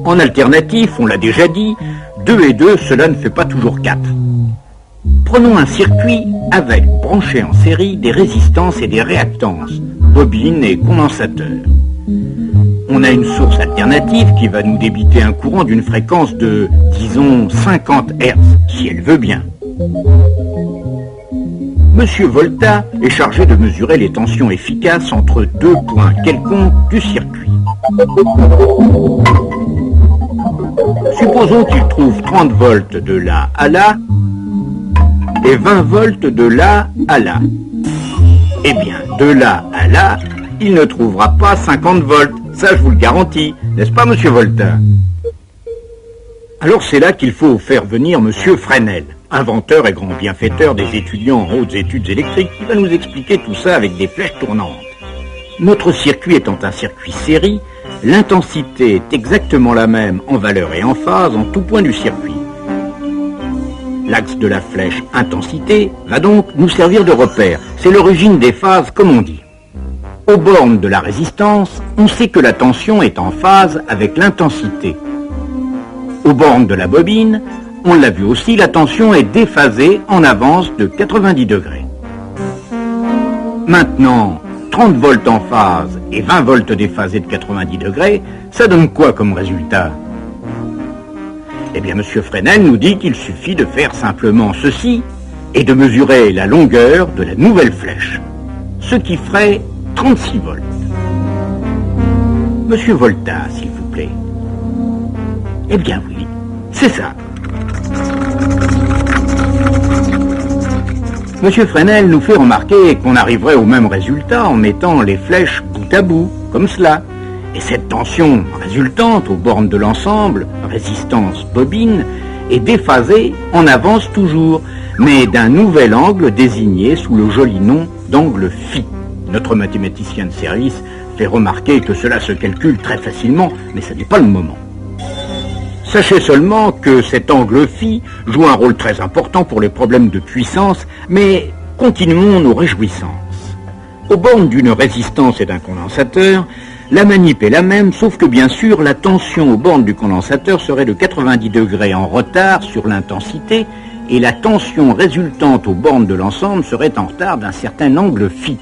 En alternatif, on l'a déjà dit, 2 et 2, cela ne fait pas toujours 4. Prenons un circuit avec, branché en série, des résistances et des réactances, bobines et condensateurs. On a une source alternative qui va nous débiter un courant d'une fréquence de, disons, 50 Hz, si elle veut bien. Monsieur Volta est chargé de mesurer les tensions efficaces entre 2 points quelconques du circuit. Supposons qu'il trouve 30 volts de là à là et 20 volts de là à là. Eh bien, de là à là, il ne trouvera pas 50 volts. Ça, je vous le garantis. N'est-ce pas, monsieur Volta? Alors c'est là qu'il faut faire venir monsieur Fresnel, inventeur et grand bienfaiteur des étudiants en hautes études électriques, qui va nous expliquer tout ça avec des flèches tournantes. Notre circuit étant un circuit série, l'intensité est exactement la même en valeur et en phase en tout point du circuit. L'axe de la flèche intensité va donc nous servir de repère. C'est l'origine des phases, comme on dit. Aux bornes de la résistance, on sait que la tension est en phase avec l'intensité. Aux bornes de la bobine, on l'a vu aussi, la tension est déphasée en avance de 90 degrés. Maintenant, 30 volts en phase et 20 volts déphasés de 90 degrés, ça donne quoi comme résultat? Eh bien, M. Fresnel nous dit qu'il suffit de faire simplement ceci et de mesurer la longueur de la nouvelle flèche, ce qui ferait 36 volts. Monsieur Volta, s'il vous plaît. Eh bien oui, c'est ça. Monsieur Fresnel nous fait remarquer qu'on arriverait au même résultat en mettant les flèches bout à bout, comme cela. Et cette tension résultante aux bornes de l'ensemble, résistance bobine, est déphasée en avance toujours, mais d'un nouvel angle désigné sous le joli nom d'angle phi. Notre mathématicien de service fait remarquer que cela se calcule très facilement, mais ce n'est pas le moment. Sachez seulement que cet angle phi joue un rôle très important pour les problèmes de puissance, mais continuons nos réjouissances. Aux bornes d'une résistance et d'un condensateur, la manip est la même, sauf que bien sûr, la tension aux bornes du condensateur serait de 90 degrés en retard sur l'intensité, et la tension résultante aux bornes de l'ensemble serait en retard d'un certain angle phi.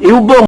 Et aux bornes